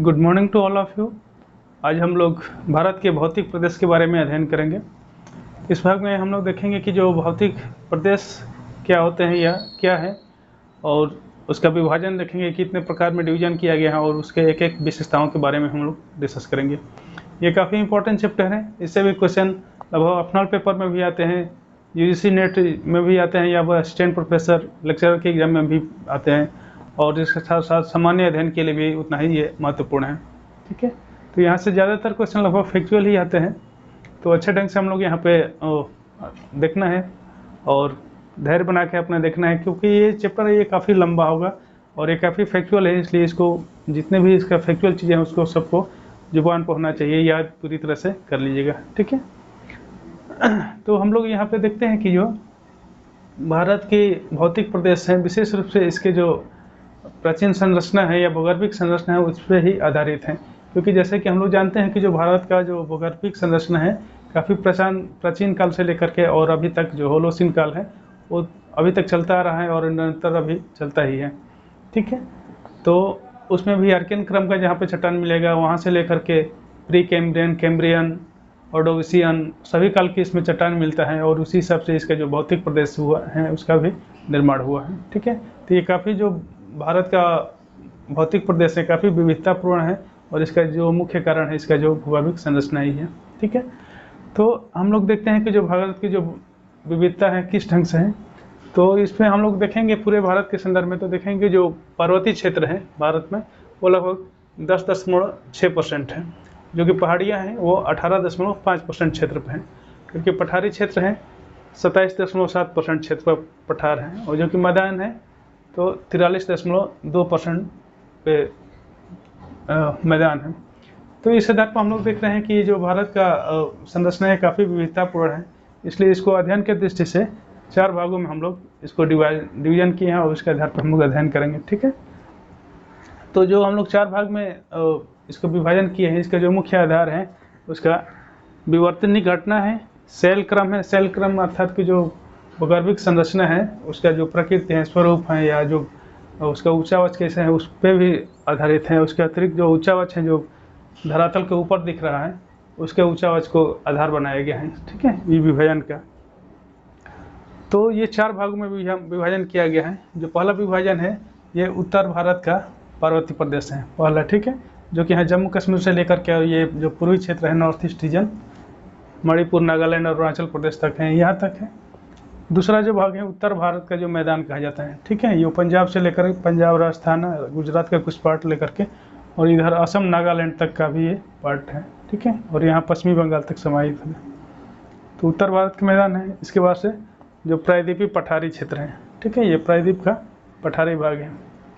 Good morning to all of you. आज हम लोग भारत के भौतिक प्रदेश के बारे में अध्ययन करेंगे। इस भाग में हम लोग देखेंगे कि जो भौतिक प्रदेश क्या होते हैं या क्या है, और उसका विभाजन देखेंगे, कितने प्रकार में डिवीजन किया गया है और उसके एक एक विशेषताओं के बारे में हम लोग डिस्कस करेंगे। ये काफ़ी इंपॉर्टेंट चैप्टर है। इससे भी क्वेश्चन लगभग अपना पेपर में भी आते हैं, यूजीसी नेट में भी आते हैं, या वह असिस्टेंट प्रोफेसर लेक्चरर के एग्जाम में भी आते हैं, और इसके साथ साथ सामान्य अध्ययन के लिए भी उतना ही ये महत्वपूर्ण है। ठीक है, तो यहाँ से ज़्यादातर क्वेश्चन लगभग फैक्चुअल ही आते हैं, तो अच्छे ढंग से हम लोग यहाँ पे देखना है और धैर्य बना के अपना देखना है, क्योंकि ये चैप्टर ये काफ़ी लंबा होगा और ये काफ़ी फैक्चुअल है, इसलिए इसको जितने भी इसका फैक्चुअल चीज़ें हैं उसको सबको जुबान पर होना चाहिए, याद पूरी तरह से कर लीजिएगा। ठीक है, तो हम लोग यहाँ पे देखते हैं कि जो भारत के भौतिक प्रदेश हैं विशेष रूप से इसके जो प्राचीन संरचना है या भूगर्भिक संरचना है उस पर ही आधारित हैं, क्योंकि जैसे कि हम लोग जानते हैं कि जो भारत का जो भूगर्भिक संरचना है काफ़ी प्राचीन काल से लेकर के और अभी तक जो होलोसिन काल है वो अभी तक चलता आ रहा है और निरंतर अभी चलता ही है। ठीक है, तो उसमें भी आर्कियन क्रम का जहाँ पे चट्टान मिलेगा वहाँ से लेकर के प्री कैम्ब्रियन, कैम्ब्रियन, ऑर्डोविसियन सभी काल की इसमें चट्टान मिलता है, और उसी हिसाब से इसका जो भौतिक प्रदेश हुआ है उसका भी निर्माण हुआ है। ठीक है, तो ये काफ़ी जो भारत का भौतिक प्रदेश है काफ़ी विविधतापूर्ण है, और इसका जो मुख्य कारण है इसका जो भूगर्भिक संरचना ही है। ठीक है, तो हम लोग देखते हैं कि जो भारत की जो विविधता है किस ढंग से है, तो इसमें हम लोग देखेंगे पूरे भारत के संदर्भ में, तो देखेंगे जो पर्वतीय क्षेत्र है भारत में वो लगभग 10.6% है, जो कि पहाड़ियाँ हैं वो 18.5% क्षेत्र पर हैं, क्योंकि पठारी क्षेत्र है 27.7% क्षेत्र पर पठार है, और जो कि मैदान है तो 43.2% पे मैदान है। तो इस आधार पर हम लोग देख रहे हैं कि जो भारत का संरचना है काफ़ी विविधतापूर्ण है, इसलिए इसको अध्ययन के दृष्टि से 4 भागों में हम लोग इसको डिवीजन किए हैं और उसके आधार पर हम लोग अध्ययन करेंगे। ठीक है, तो जो हम लोग 4 भाग में इसको विभाजन किए हैं, इसका जो मुख्य आधार है उसका विवर्तनिक घटना है, शैल क्रम है। शैल क्रम अर्थात कि जो भूगर्भिक संरचना है उसका जो प्रकृति है, स्वरूप है, या जो उसका ऊंचावच कैसे है उस पर भी आधारित है। उसके अतिरिक्त जो ऊंचावच है जो धरातल के ऊपर दिख रहा है उसके ऊंचावच को आधार बनाया गया है। ठीक है, ये विभाजन का, तो ये 4 भागों में विभाजन किया गया है। जो पहला विभाजन है ये उत्तर भारत का पर्वतीय प्रदेश है पहला। ठीक है, जो कि यहाँ जम्मू कश्मीर से लेकर के ये जो पूर्वी क्षेत्र है north east region, Manipur, Nagaland और अरुणाचल प्रदेश तक है, यहाँ तक है। दूसरा जो भाग है उत्तर भारत का जो मैदान कहा जाता है। ठीक है, ये पंजाब से लेकर पंजाब, राजस्थान, गुजरात का कुछ पार्ट लेकर के और इधर असम, नागालैंड तक का भी ये पार्ट है। ठीक है, और यहाँ पश्चिमी बंगाल तक समाहित है, तो उत्तर भारत का मैदान है। इसके बाद से जो प्रायद्वीपीय पठारी क्षेत्र है, ठीक है, ये प्रायद्वीप का पठारी भाग है।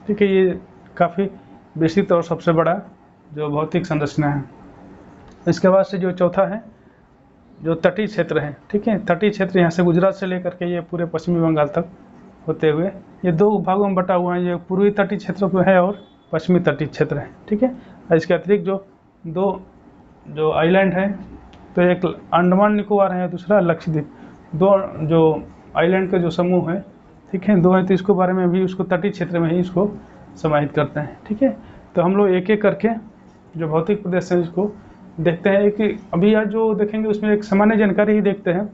ठीक है, ये काफ़ी विस्तृत और सबसे बड़ा जो भौतिक संरचना है। इसके बाद से जो चौथा है जो तटीय क्षेत्र है। ठीक है, तटीय क्षेत्र यहाँ से गुजरात से लेकर के ये पूरे पश्चिमी बंगाल तक होते हुए ये 2 भागों में बटा हुआ है, ये पूर्वी तटीय क्षेत्र है और पश्चिमी तटीय क्षेत्र है। ठीक है, इसके अतिरिक्त जो 2 जो आइलैंड है, तो एक अंडमान निकोबार है, दूसरा लक्षद्वीप, 2 जो आइलैंड का जो समूह है, ठीक है, 2 है, तो इसको बारे में भी उसको तटीय क्षेत्र में ही इसको समाहित करते हैं। ठीक है, तो हम लोग एक एक करके जो भौतिक प्रदेश है इसको देखते हैं कि अभी आज जो देखेंगे उसमें एक सामान्य जानकारी ही देखते हैं।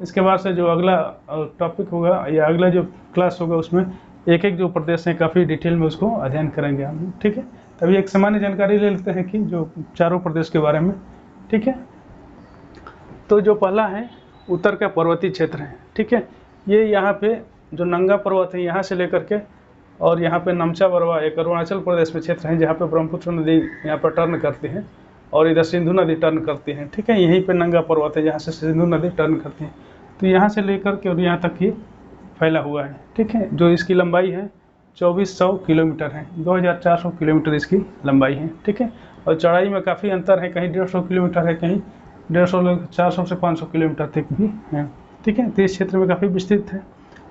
इसके बाद से जो अगला टॉपिक होगा या अगला जो क्लास होगा उसमें एक एक जो प्रदेश हैं काफ़ी डिटेल में उसको अध्ययन करेंगे हम। ठीक है, तभी एक सामान्य जानकारी ले लेते हैं कि जो चारों प्रदेश के बारे में। ठीक है, तो जो पहला है उत्तर का पर्वतीय क्षेत्र है। ठीक है, ये यहाँ पे जो नंगा पर्वत है यहाँ से लेकर के और यहाँ पे नमचा बरवा एक अरुणाचल प्रदेश में क्षेत्र है जहाँ पे ब्रह्मपुत्र नदी यहाँ पर टर्न करती है और इधर सिंधु नदी टर्न करती है। ठीक है, यहीं पे नंगा पर्वत है जहाँ से सिंधु नदी टर्न करती है, तो यहाँ से लेकर के और यहाँ तक ही फैला हुआ है। ठीक है, जो इसकी लंबाई है 2400 किलोमीटर है, 2400 किलोमीटर इसकी लंबाई है। ठीक है, और चौड़ाई में काफ़ी अंतर है, कहीं 150 किलोमीटर है, कहीं 150 400 से 500 किलोमीटर तक भी है। ठीक है, तो इस क्षेत्र में काफ़ी विस्तृत है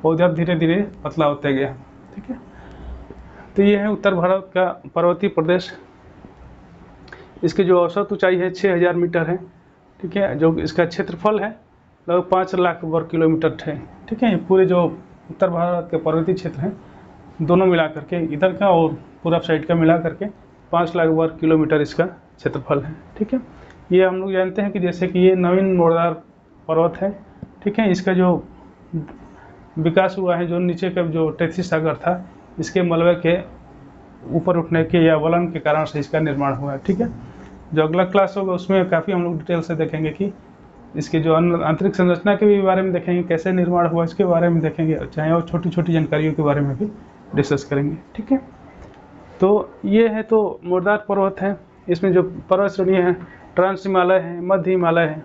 और इधर धीरे धीरे पतला होता गया। ठीक है, तो ये है उत्तर भारत का पर्वतीय प्रदेश। इसकी जो औसत ऊंचाई है 6000 मीटर है। ठीक है, जो इसका क्षेत्रफल है लगभग 5 लाख वर्ग किलोमीटर है। ठीक है, पूरे जो उत्तर भारत के पर्वतीय क्षेत्र हैं दोनों मिला करके, इधर का और पूरब साइड का मिला करके 5 लाख वर्ग किलोमीटर इसका क्षेत्रफल है। ठीक है, ये हम लोग जानते हैं कि जैसे कि ये नवीन मोरदार पर्वत है। ठीक है, इसका जो विकास हुआ है, जो नीचे का जो टेथी सागर था, इसके मलबे के ऊपर उठने के या वलन के कारण से इसका निर्माण हुआ है। ठीक है, जो अगला क्लास होगा उसमें काफ़ी हम लोग डिटेल से देखेंगे कि इसके जो आंतरिक संरचना के भी बारे में देखेंगे, कैसे निर्माण हुआ इसके बारे में देखेंगे, चाहे और छोटी छोटी जानकारियों के बारे में भी डिस्कस करेंगे। ठीक है, तो ये है तो मुर्दार पर्वत है। इसमें जो पर्वत श्रेणी है, ट्रांस हिमालय है, मध्य हिमालय है,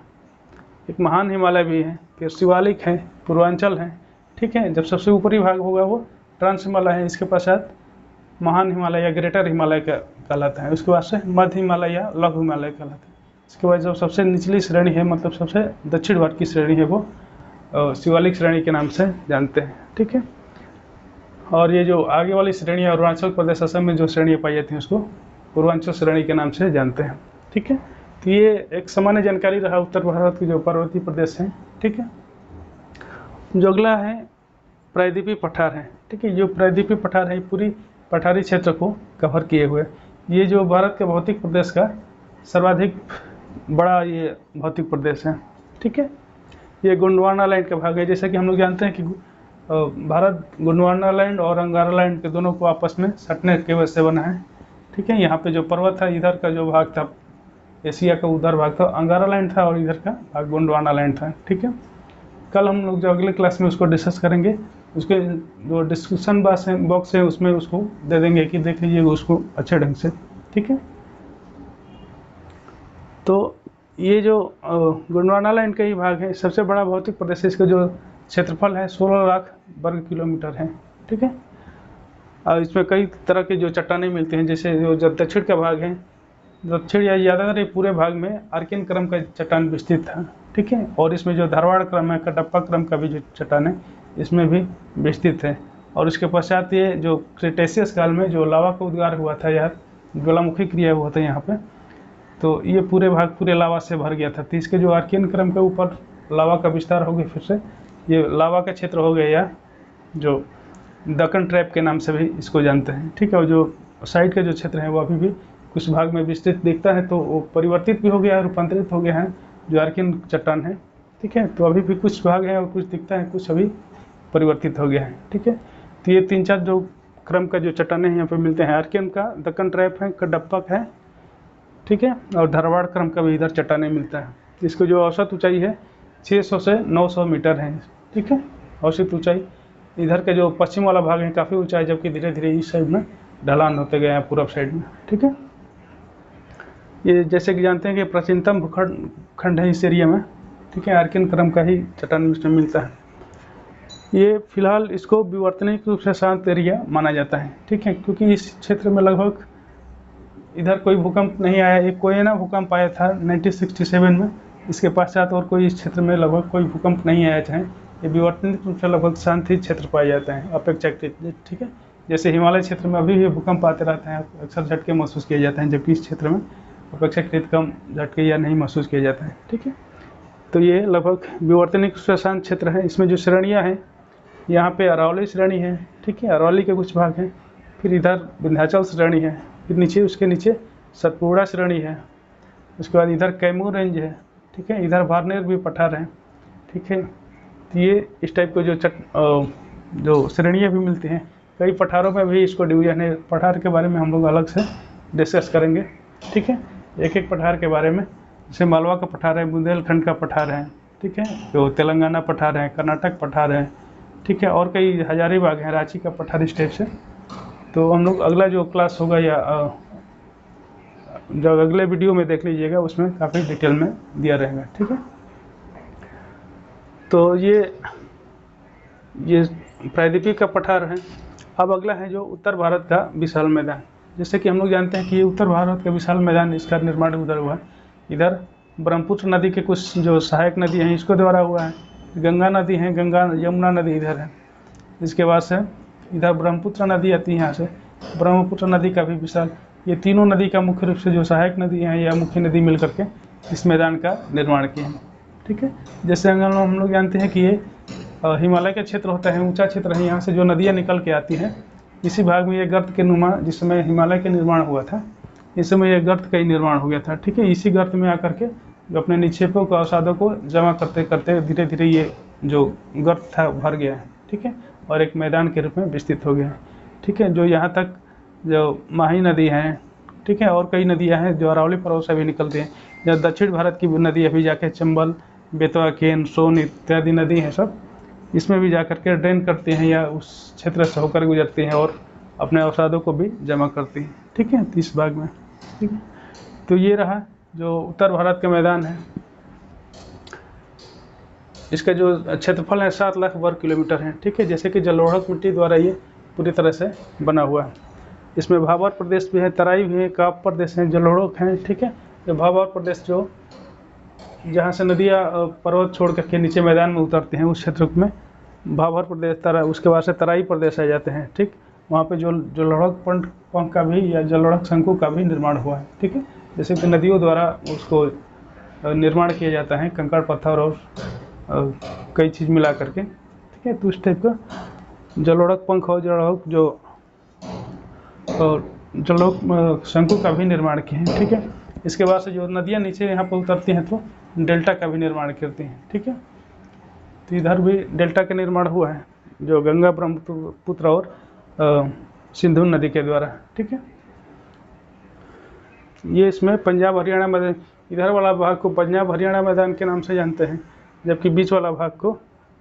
एक महान हिमालय भी है, फिर शिवालिक है, पूर्वांचल है। ठीक है, जब सबसे ऊपरी भाग होगा वो ट्रांस हिमालय है, इसके पश्चात महान हिमालय या ग्रेटर हिमालय का कहलाता है, उसके बाद से मध्य हिमालय या लघु हिमालय कहलाता है। इसके बाद जो सबसे निचली श्रेणी है, मतलब सबसे दक्षिण भाग की श्रेणी है, वो शिवालिक श्रेणी के नाम से जानते हैं। ठीक है, और ये जो आगे वाली श्रेणी है अरुणाचल प्रदेश असम में जो श्रेणियाँ पाई जाती हैं उसको पूर्वांचल श्रेणी के नाम से जानते हैं। ठीक है, तो ये एक सामान्य जानकारी रहा उत्तर भारत के जो पर्वतीय प्रदेश हैं। ठीक है, जो अगला है प्रायद्वीपीय पठार है। ठीक है, जो प्रायद्वीपीय पठार है पूरी पठारी क्षेत्र को कवर किए हुए, ये जो भारत के भौतिक प्रदेश का सर्वाधिक बड़ा ये भौतिक प्रदेश है। ठीक है, ये गोंडवाना लैंड का भाग है। जैसा कि हम लोग जानते हैं कि भारत गोंडवाना लैंड और अंगारा लैंड के दोनों को आपस में सटने के वजह से बना है। ठीक है, यहाँ पे जो पर्वत है, इधर का जो भाग था एशिया का उधर भाग था अंगारा लैंड था, और इधर का भाग गोंडवाना लैंड था। ठीक है, कल हम लोग जो अगले क्लास में उसको डिस्कस करेंगे, उसके जो डिस्क्रिप्शन बॉक्स है उसमें उसको दे देंगे कि देख लीजिए उसको अच्छे ढंग से। ठीक है, तो ये जो गोंडवाना लैंड का ही भाग है, सबसे बड़ा भौतिक प्रदेश है। इसका जो क्षेत्रफल है 16 लाख वर्ग किलोमीटर है। ठीक है, और इसमें कई तरह के जो चट्टानें मिलती हैं, जैसे जो दक्षिण का भाग है, दक्षिण या ज़्यादातर पूरे भाग में आर्कियन क्रम का चट्टान विस्तृत था। ठीक है, और इसमें जो धारवाड़ क्रम है, कटप्पा क्रम का भी जो चट्टान है इसमें भी विस्तृत है। और उसके पश्चात ये जो क्रिटेशियस काल में जो लावा का उद्गार हुआ था या ज्वालामुखी क्रिया हुआ था यहाँ पे, तो ये पूरे भाग पूरे लावा से भर गया था। तो इसके जो आर्कियन क्रम के ऊपर लावा का विस्तार हो गया, फिर से ये लावा का क्षेत्र हो गया, या जो दक्कन ट्रैप के नाम से भी इसको जानते हैं। ठीक है, और जो साइड का जो क्षेत्र है वो अभी भी कुछ भाग में विस्तृत दिखता है, तो वो परिवर्तित भी हो गया है, रूपांतरित हो गया है जो आर्कियन चट्टान है। ठीक है, तो अभी भी कुछ भाग है और कुछ दिखता है, कुछ अभी परिवर्तित हो गया है। ठीक है, तो ये 3-4 जो क्रम का जो चट्टानें हैं यहाँ पे मिलते हैं। आर्कियन का, दक्कन ट्रैप है, कडप्पक है। ठीक है, और धारवाड़ क्रम का भी इधर चट्टानें मिलता है। इसको जो औसत ऊंचाई है 600 से 900 मीटर है। ठीक है, औसत ऊंचाई। इधर का जो पश्चिम वाला भाग है काफ़ी ऊंचा है, जबकि धीरे धीरे इस साइड में ढलान होते गए हैं पूर्व साइड में। ठीक है, ये जैसे कि जानते हैं कि प्राचीनतम भूखंड है इस एरिया में। ठीक है, आर्कियन क्रम का ही चट्टान इसमें मिलता है। ये फिलहाल इसको विवर्तनिक रूप से शांत एरिया माना जाता है। ठीक है, क्योंकि इस क्षेत्र में लगभग इधर कोई भूकंप नहीं आया। एक कोयना भूकंप आया था 1967 में, इसके पश्चात और कोई इस क्षेत्र में लगभग कोई भूकंप नहीं आया है। ये विवर्तनिक रूप से लगभग शांत ही क्षेत्र पाए जाते हैं अपेक्षाकृत। ठीक है, जैसे हिमालय क्षेत्र में अभी भी भूकंप आते रहते हैं, अक्सर झटके महसूस किए जाते हैं, जबकि इस क्षेत्र में अपेक्षाकृत कम झटके या नहीं महसूस किए जाते हैं। ठीक है, तो ये लगभग विवर्तनिक रूप से शांत क्षेत्र है। इसमें जो श्रेणियाँ हैं, यहाँ पे अरवली श्रेणी है। ठीक है, अरवली के कुछ भाग हैं, फिर इधर विंध्याचल श्रेणी है, फिर नीचे उसके नीचे सतपुड़ा श्रेणी है, उसके बाद इधर कैमूर रेंज है। ठीक है, इधर बाड़मेर भी पठार है। ठीक है, तो ये इस टाइप के जो श्रेणियाँ भी मिलती हैं। कई पठारों में भी इसको डिवीजन है। पठार के बारे में हम लोग अलग से डिस्कस करेंगे। ठीक है, एक एक पठार के बारे में, जैसे मालवा का पठार है, बुंदेलखंड का पठार है। ठीक है, जो तेलंगाना पठार है, कर्नाटक पठार है। ठीक है, और कई हजारीबाग है, रांची का पठार इस टाइप से। तो हम लोग अगला जो क्लास होगा या जो अगले वीडियो में देख लीजिएगा, उसमें काफ़ी डिटेल में दिया रहेगा। ठीक है, तो ये प्रायद्वीपीय का पठार है। अब अगला है जो उत्तर भारत का विशाल मैदान। जैसे कि हम लोग जानते हैं कि ये उत्तर भारत का विशाल मैदान, इसका निर्माण उधर हुआ है। इधर ब्रह्मपुत्र नदी के कुछ जो सहायक नदी हैं इसको द्वारा हुआ है। गंगा नदी है, गंगा यमुना नदी इधर है। इसके बाद से इधर ब्रह्मपुत्र नदी आती है, यहाँ से ब्रह्मपुत्र नदी का भी विशाल। ये तीनों नदी का मुख्य रूप से जो सहायक नदी हैं या मुख्य नदी मिल करके इस मैदान का निर्माण किए हैं। ठीक है, जैसे हम लोग जानते हैं कि ये हिमालय का क्षेत्र होता है, ऊंचा क्षेत्र है। यहाँ से जो नदियाँ निकल के आती हैं, इसी भाग में ये गर्त के नुमा जिस समय हिमालय का निर्माण हुआ था, इस समय ये गर्त का ही निर्माण हो गया था। ठीक है, इसी गर्त में आकर के जो अपने निक्षेपों को अवसादों को जमा करते करते धीरे धीरे ये जो गर्त था भर गया है। ठीक है, और एक मैदान के रूप में विस्तृत हो गया है। ठीक है, जो यहाँ तक जो माही नदी है, ठीक है, और कई नदियाँ हैं जो अरावली पर्वत से भी निकलती हैं। या दक्षिण भारत की नदी अभी जाके चंबल, बेतवा, केन, सोन इत्यादि नदी हैं, सब इसमें भी जाकर के ड्रेन करती हैं या उस क्षेत्र से होकर गुजरती हैं और अपने अवसादों को भी जमा करती हैं। ठीक है, 30 भाग में। ठीक है, तो ये रहा जो उत्तर भारत का मैदान है। इसका जो क्षेत्रफल है 7 लाख वर्ग किलोमीटर है। ठीक है, जैसे कि जलोढ़क मिट्टी द्वारा ये पूरी तरह से बना हुआ है। इसमें भाबर प्रदेश भी है, तराई भी है, काप प्रदेश है, जलोढ़क है। ठीक है, ये भाबर प्रदेश जो जहाँ से नदियाँ पर्वत छोड़ करके नीचे मैदान में उतरते हैं उस क्षेत्र में भाबर प्रदेश, उसके बाद से तराई प्रदेश आ जाते हैं। ठीक, वहाँ पे जो जलोढ़क पंख का भी या जलोढ़क शंकु का भी निर्माण हुआ है। ठीक है, जैसे कि नदियों द्वारा उसको निर्माण किया जाता है, कंकड़ पत्थर और कई चीज़ मिला करके। ठीक है, तो उस टाइप का जलोढ़क पंख और जलोढ़क जो और जलोढ़क शंकु का भी निर्माण किए हैं। ठीक है, इसके बाद से जो नदियाँ नीचे यहाँ पर उतरती हैं तो डेल्टा का भी निर्माण करती हैं। ठीक है, तो इधर भी डेल्टा का निर्माण हुआ है जो गंगा, ब्रह्मपुत्र और सिंधु नदी के द्वारा। ठीक है, ये इसमें पंजाब हरियाणा मैदान, इधर वाला भाग को पंजाब हरियाणा मैदान के नाम से जानते हैं, जबकि बीच वाला भाग को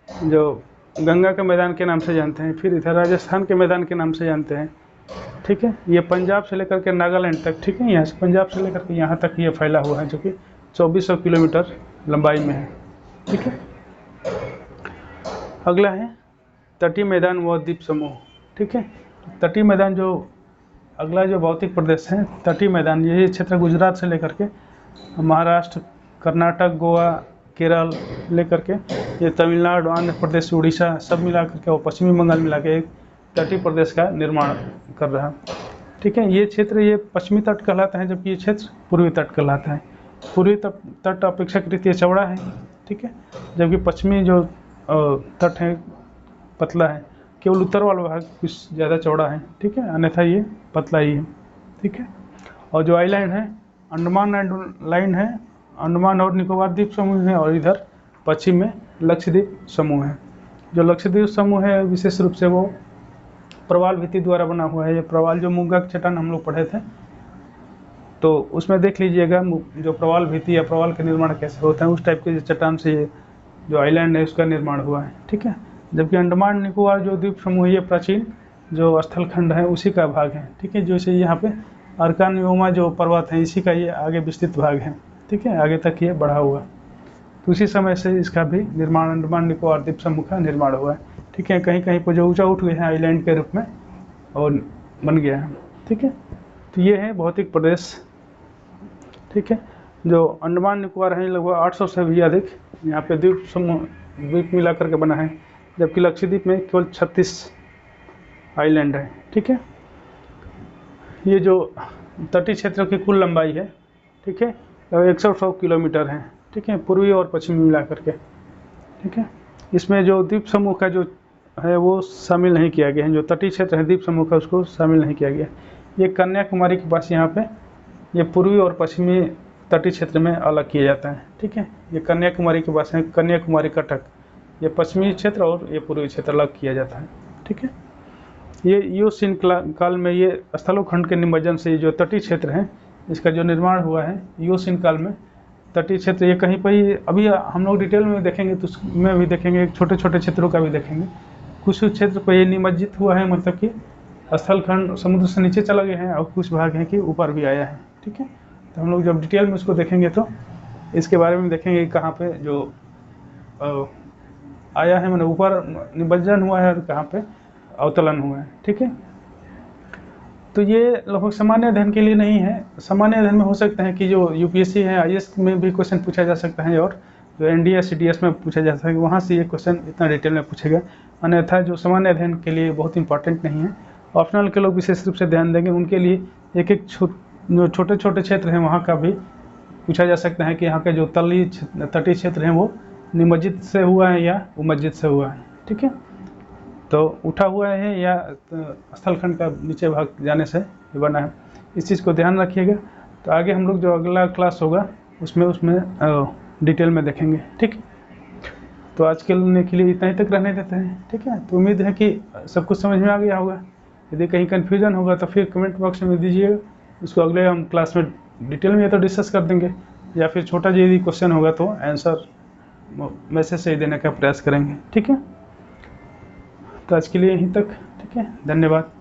जो गंगा के मैदान के नाम से जानते हैं। फिर इधर राजस्थान के मैदान के नाम से जानते हैं। ठीक है, ये पंजाब से लेकर के नागालैंड तक, ठीक है, यहाँ से पंजाब से लेकर के यहाँ तक ये फैला हुआ है जो कि 2400 किलोमीटर लंबाई में है। ठीक है, अगला है तटीय मैदान व द्वीप समूह। ठीक है, तटीय मैदान जो अगला जो भौतिक प्रदेश है तटीय मैदान, ये क्षेत्र गुजरात से लेकर के महाराष्ट्र, कर्नाटक, गोवा, केरल लेकर के ये तमिलनाडु, आंध्र प्रदेश, उड़ीसा सब मिला करके और पश्चिमी बंगाल मिला के एक तटीय प्रदेश का निर्माण कर रहा है। ठीक है, ये क्षेत्र ये पश्चिमी तट कहलाता है, जबकि ये क्षेत्र पूर्वी तट कहलाता है। पूर्वी तट अपेक्षाकृत ये चौड़ा है। ठीक है, जबकि पश्चिमी जो तट है पतला है, केवल उत्तर वाला भाग कुछ ज़्यादा चौड़ा है। ठीक है, अन्यथा ये पतला ही है। ठीक है, और जो आइलैंड है अंडमान एंड लाइन है, अंडमान और निकोबार द्वीप समूह है, और इधर पश्चिम में लक्षद्वीप समूह है। जो लक्षद्वीप समूह है विशेष रूप से वो प्रवाल भित्ति द्वारा बना हुआ है। ये प्रवाल जो मुंगा चट्टान हम लोग पढ़े थे तो उसमें देख लीजिएगा जो प्रवाल भित्ति या प्रवाल का निर्माण कैसे होता है, उस टाइप के चट्टान से ये जो आइलैंड है उसका निर्माण हुआ है। ठीक है, जबकि अंडमान निकोबार जो द्वीप समूह ये प्राचीन जो स्थल खंड है उसी का भाग है। ठीक है, जैसे यहाँ पे अर्कानयोमा जो पर्वत है इसी का ये आगे विस्तृत भाग है। ठीक है, आगे तक ये बढ़ा हुआ, तो उसी समय से इसका भी निर्माण अंडमान निकोबार द्वीप समूह का निर्माण हुआ है। ठीक है, कहीं कहीं पर जो ऊँचा उठ गया है आइलैंड के रूप में और बन गया है। ठीक है, तो ये है भौतिक प्रदेश। ठीक है, जो अंडमान निकोबार है लगभग 800 से भी अधिक यहाँ पे द्वीप समूह द्वीप मिला करके बना है, जबकि लक्षद्वीप में केवल 36 आइलैंड है। ठीक है, ये जो तटीय क्षेत्र की कुल लंबाई है, ठीक है, 100 किलोमीटर है। ठीक है, पूर्वी और पश्चिमी मिला करके। ठीक है, इसमें जो द्वीप समूह का जो है वो शामिल नहीं किया गया है, जो तटीय क्षेत्र है द्वीप समूह का उसको शामिल नहीं किया गया। ये कन्याकुमारी के पास यहाँ पे ये पूर्वी और पश्चिमी तटीय क्षेत्र में अलग किया जाता है। ठीक है, ये कन्याकुमारी के पास है, कन्याकुमारी कटक, ये पश्चिमी क्षेत्र और ये पूर्वी क्षेत्र अलग किया जाता है। ठीक है, ये ईओसीन काल में ये स्थलों खंड के निमज्जन से ये जो तटीय क्षेत्र है इसका जो निर्माण हुआ है ईओसीन काल में। तटीय क्षेत्र ये कहीं पर ही अभी हम लोग डिटेल में देखेंगे तो उसमें भी देखेंगे, छोटे छोटे क्षेत्रों का भी देखेंगे। कुछ क्षेत्र पर ये निमज्जित हुआ है, मतलब कि स्थल खंड समुद्र से नीचे चला गया है और कुछ भाग हैं कि ऊपर भी आया है। ठीक है, तो हम लोग जब डिटेल में उसको देखेंगे तो इसके बारे में देखेंगे कहाँ पे जो आया है, मैंने ऊपर निमज्जन हुआ है और कहाँ पे अवतलन हुआ है। ठीक है, तो ये लगभग सामान्य अध्ययन के लिए नहीं है। सामान्य अध्ययन में हो सकता है कि जो यूपीएससी है आईएएस में भी क्वेश्चन पूछा जा सकता है, और जो एनडीए सीडीएस में पूछा जा सकता है वहाँ से ये क्वेश्चन इतना डिटेल में पूछेगा। अन्यथा जो सामान्य अध्ययन के लिए बहुत इंपॉर्टेंट नहीं है, ऑप्शनल के लोग विशेष रूप से ध्यान देंगे, उनके लिए एक एक जो छोटे छोटे क्षेत्र हैं वहाँ का भी पूछा जा सकता है कि यहाँ के जो तटीय क्षेत्र हैं वो निमज्जित से हुआ है या उमज्जित से हुआ है। ठीक है, तो उठा हुआ है या स्थलखंड का नीचे भाग जाने से ये बना है। इस चीज़ को ध्यान रखिएगा। तो आगे हम लोग जो अगला क्लास होगा उसमें डिटेल में देखेंगे, ठीक। तो आज के लिए इतना ही तक रहने देते हैं, ठीक है। तो उम्मीद है कि सब कुछ समझ में आ गया होगा। यदि कहीं कन्फ्यूजन होगा तो फिर कमेंट बॉक्स में दीजिएगा, उसको अगले हम क्लास में डिटेल में या तो डिस्कस कर देंगे, या फिर छोटा यदि क्वेश्चन होगा तो आंसर मैसेज से ही देने का प्रयास करेंगे, ठीक है। तो आज के लिए यहीं तक, ठीक है, धन्यवाद।